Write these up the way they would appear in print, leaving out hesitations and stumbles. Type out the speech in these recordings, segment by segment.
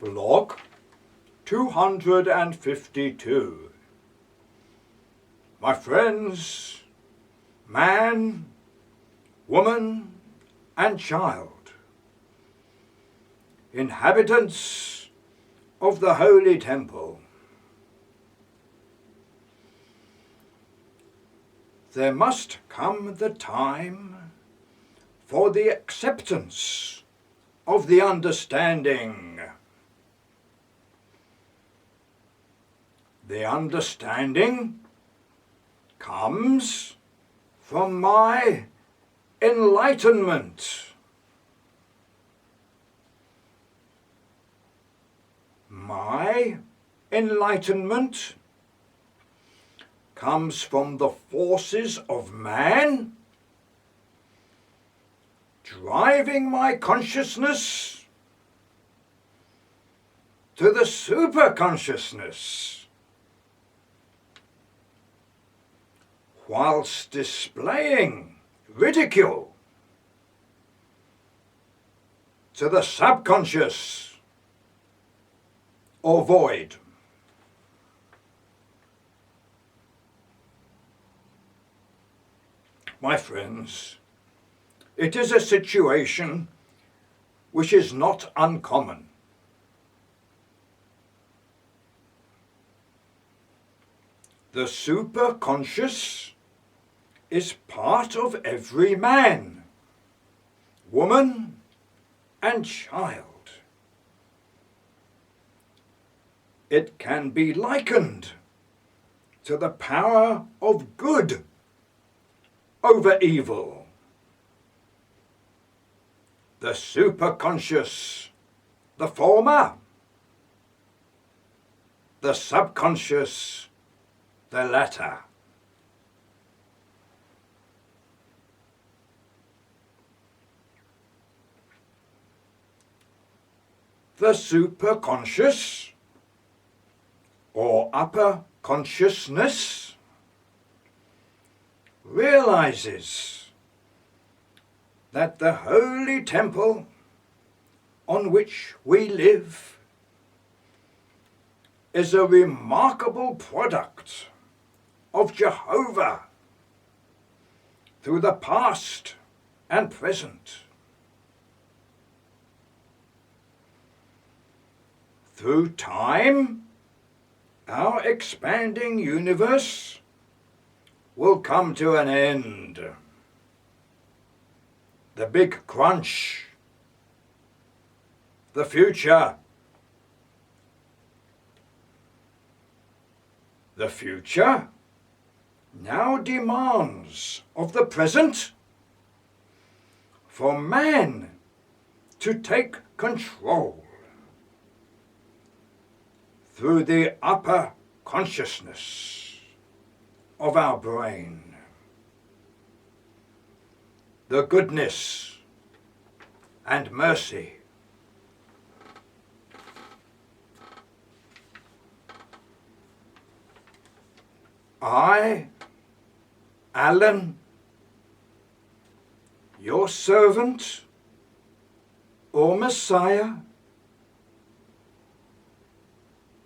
Blog 252. My friends, man, woman, and child, inhabitants of the Holy Temple, there must come the time for the acceptance of the understanding. The understanding comes from my enlightenment. My enlightenment comes from the forces of man driving my consciousness to the superconsciousness, whilst displaying ridicule to the subconscious or void. My friends, it is a situation which is not uncommon. The superconscious is part of every man, woman, and child. It can be likened to the power of good over evil. The superconscious, the former; the subconscious, the latter. The superconscious, or upper consciousness, realizes that the holy temple on which we live is a remarkable product of Jehovah through the past and present. Through time, our expanding universe will come to an end. The big crunch, the future. The future now demands of the present for man to take control through the upper consciousness of our brain. The goodness and mercy. I, Alan, your servant or Messiah,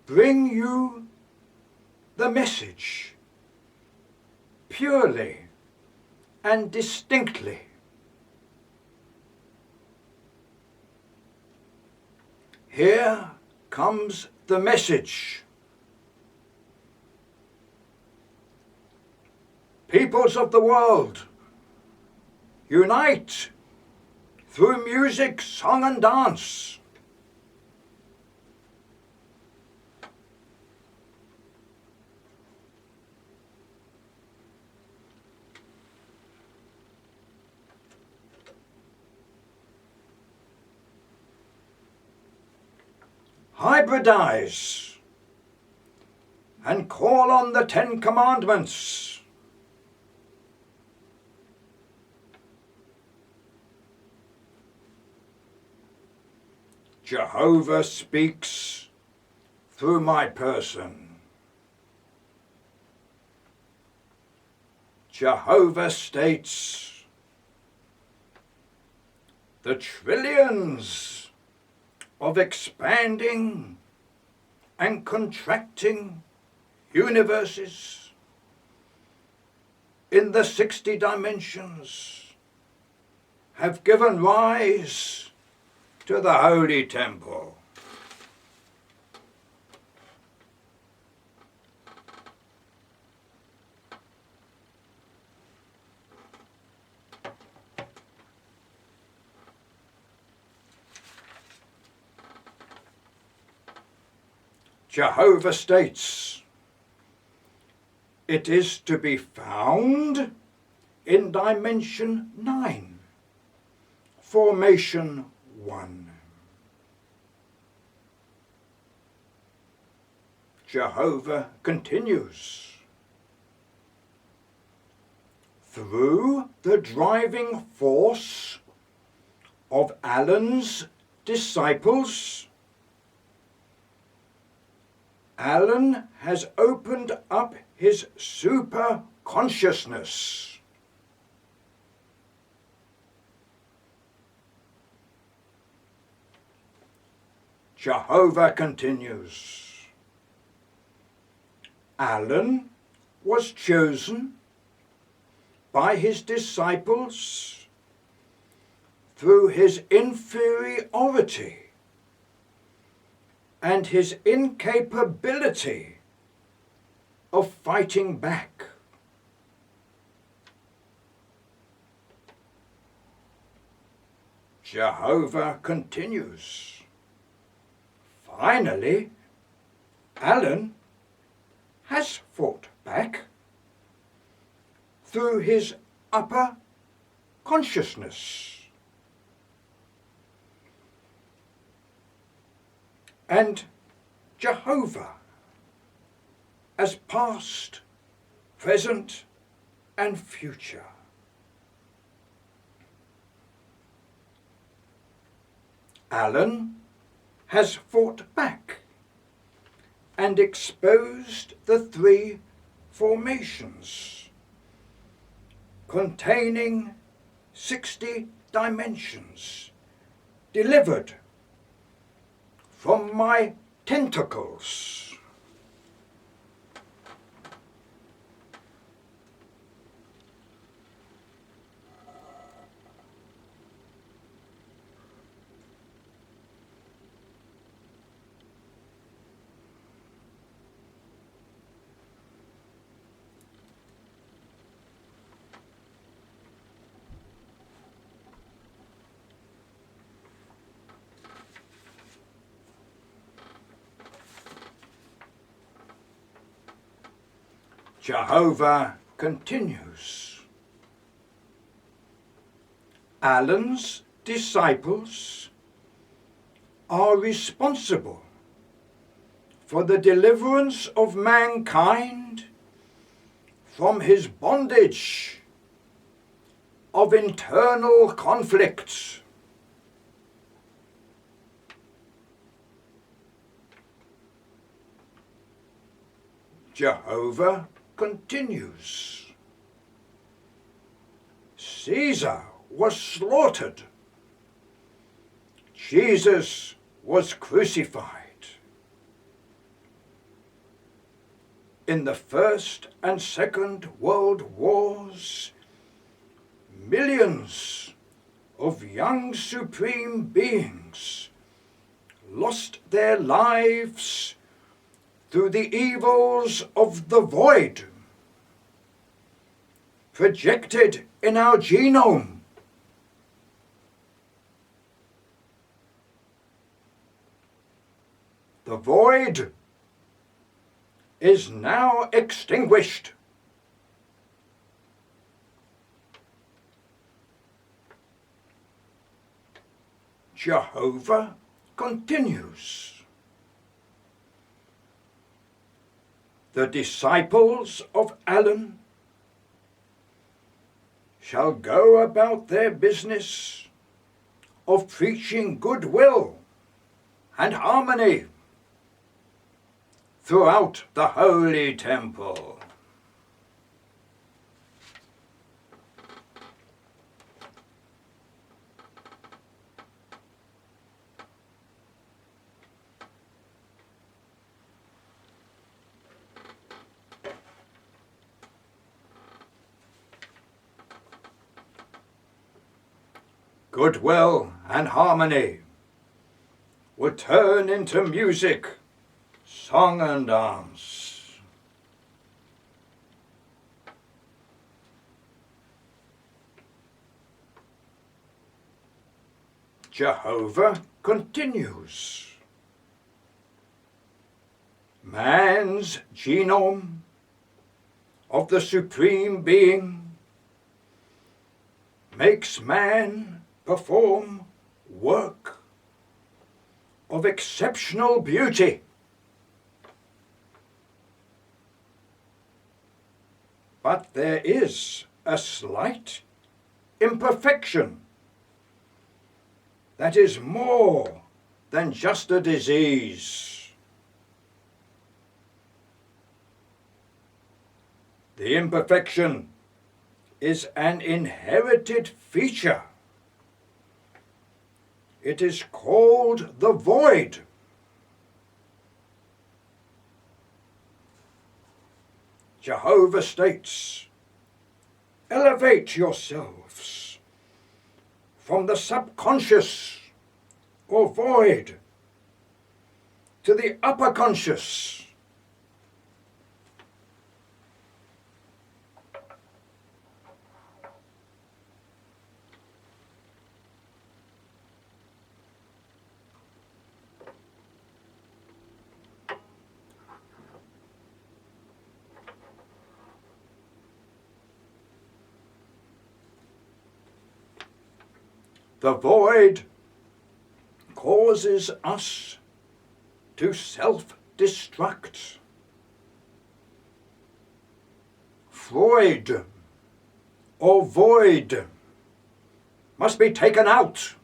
bring you the message purely and distinctly. Here comes the message. Peoples of the world, unite through music, song, and dance. Hybridize and call on the 10 Commandments. Jehovah speaks through my person. Jehovah states the trillions of expanding and contracting universes in the 60 dimensions have given rise to the Holy Temple. Jehovah states it is to be found in dimension 9, formation 1. Jehovah continues, through the driving force of Alan's disciples, Alan has opened up his super consciousness. Jehovah continues, Alan was chosen by his disciples through his inferiority and his incapability of fighting back. Jehovah continues, finally, Alan has fought back through his upper consciousness. And Jehovah, as past, present, and future, Alan has fought back and exposed the 3 formations containing 60 dimensions delivered from my tentacles. Jehovah continues, Alan's disciples are responsible for the deliverance of mankind from his bondage of internal conflict. Jehovah continues, Caesar was slaughtered. Jesus was crucified. In the First and Second World Wars, millions of young supreme beings lost their lives through the evils of the void projected in our genome. The void is now extinguished. Jehovah continues. The disciples of Alan shall go about their business of preaching goodwill and harmony throughout the Holy Temple. goodwill and harmony would turn into music, song and dance. Jehovah continues. Man's genome of the Supreme Being makes man perform work of exceptional beauty. But there is a slight imperfection that is more than just a disease. The imperfection is an inherited feature. It is called the void. Jehovah states, elevate yourselves from the subconscious or void to the upper conscious. The void causes us to self-destruct. Freud or void must be taken out.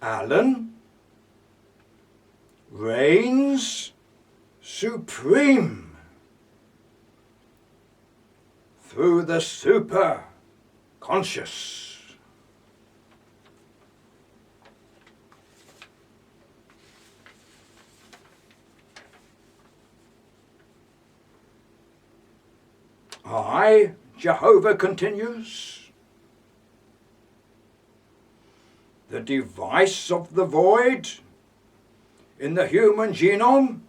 Alan reigns supreme through the super-conscious. I, Jehovah continues, the device of the void in the human genome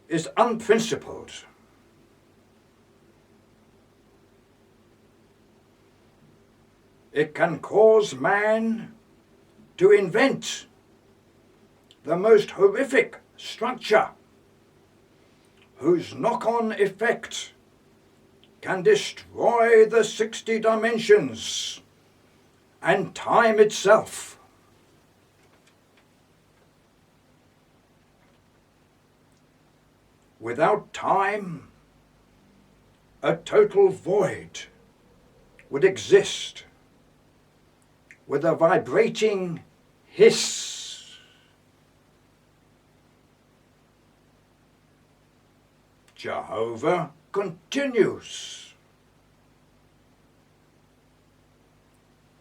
is unprincipled. It can cause man to invent the most horrific structure whose knock-on effect can destroy the 60 dimensions and time itself. Without time, a total void would exist with a vibrating hiss. Jehovah continues.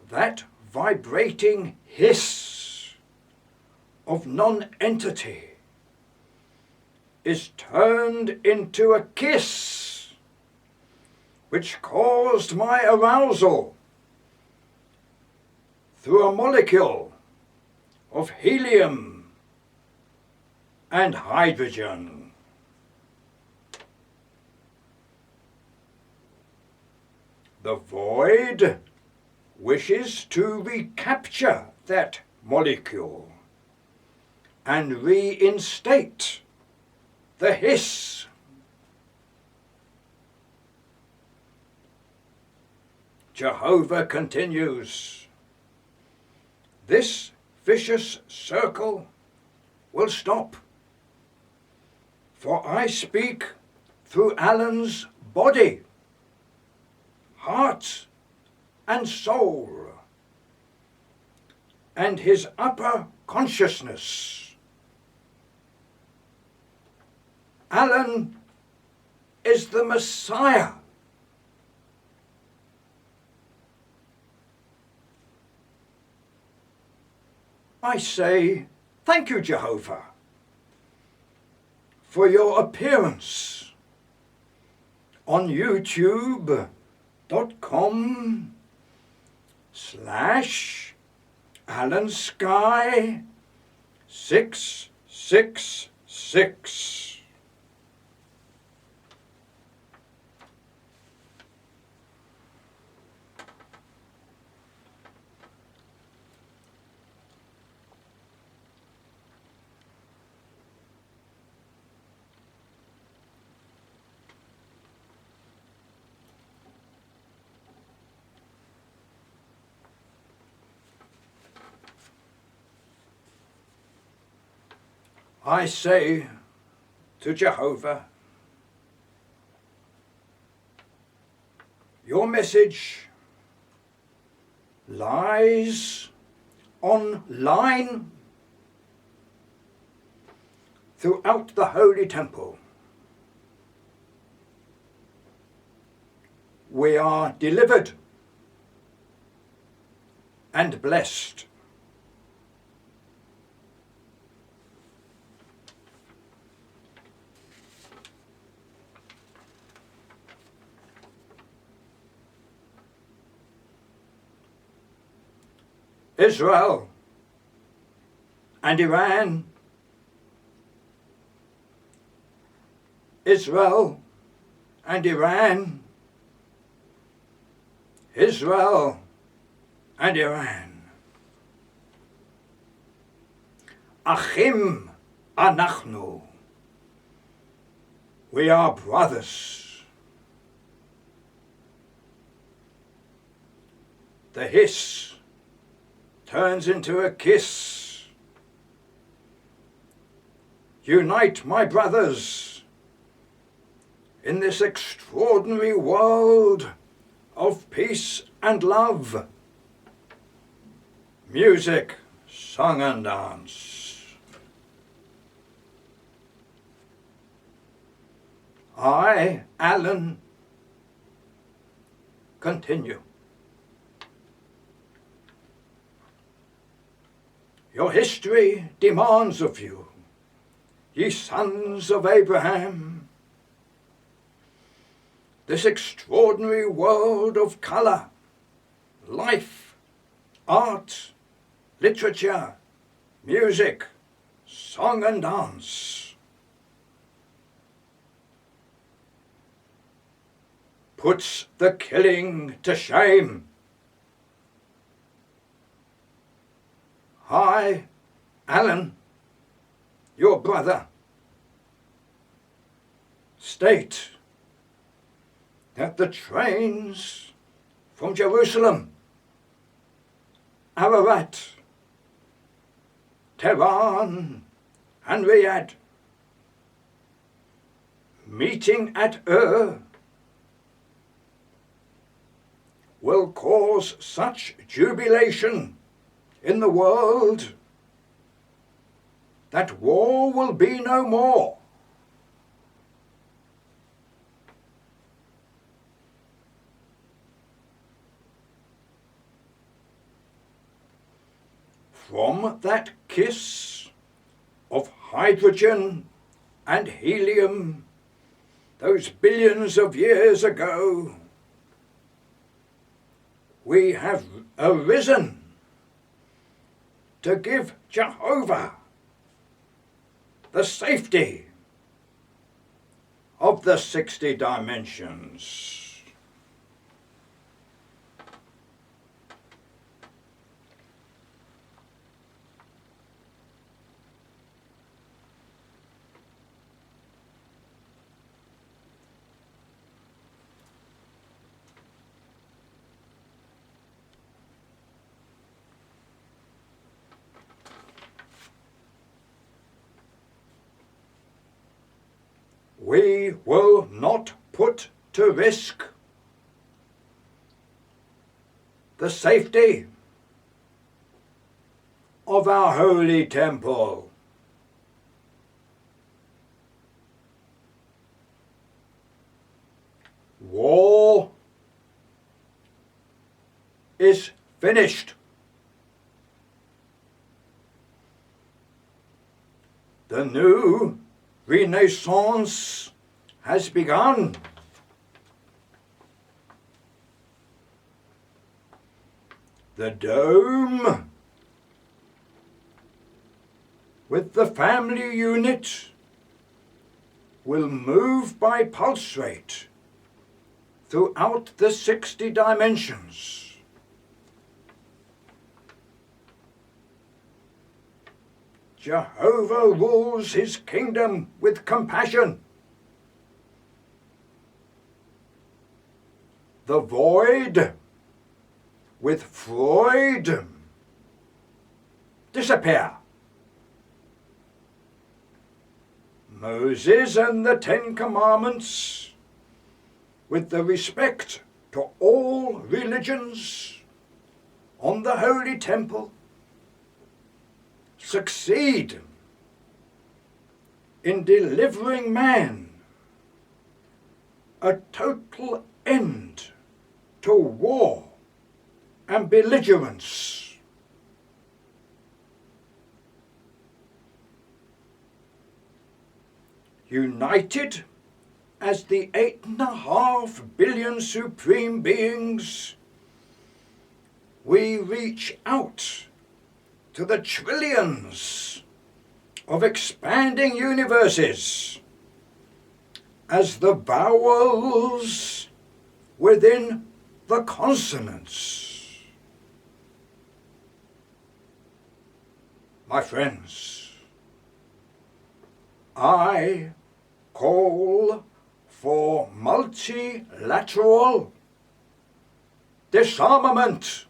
That vibrating hiss of non-entity is turned into a kiss, which caused my arousal through a molecule of helium and hydrogen. The void wishes to recapture that molecule and reinstate the hiss. Jehovah continues. This vicious circle will stop, for I speak through Alan's body, heart and soul, and his upper consciousness. Alan is the Messiah. I say, thank you, Jehovah, for your appearance on youtube.com/Alan Sky 666. I say to Jehovah, your message lies online throughout the Holy Temple. We are delivered and blessed. Israel and Iran, Israel and Iran, Israel and Iran. Achim anachnu. We are brothers. The hiss turns into a kiss. Unite, my brothers, in this extraordinary world of peace and love. Music, song and dance. I, Alan, continue. Your history demands of you, ye sons of Abraham, this extraordinary world of colour, life, art, literature, music, song and dance. Puts the killing to shame. I, Alan, your brother, state that the trains from Jerusalem, Ararat, Tehran and Riyadh, meeting at will cause such jubilation in the world that war will be no more. From that kiss of hydrogen and helium those billions of years ago, we have arisen to give Jehovah the safety of the 60 dimensions. We will not put to risk the safety of our holy temple. War is finished. The new Renaissance has begun. The dome, with the family unit, will move by pulse rate throughout the 60 dimensions. Jehovah rules his kingdom with compassion. The void, with Freud, disappear. Moses and the 10 Commandments, with the respect to all religions on the Holy Temple, succeed in delivering man a total end to war and belligerence. United as the 8.5 billion supreme beings, we reach out to the trillions of expanding universes as the vowels within the consonants. My friends, I call for multilateral disarmament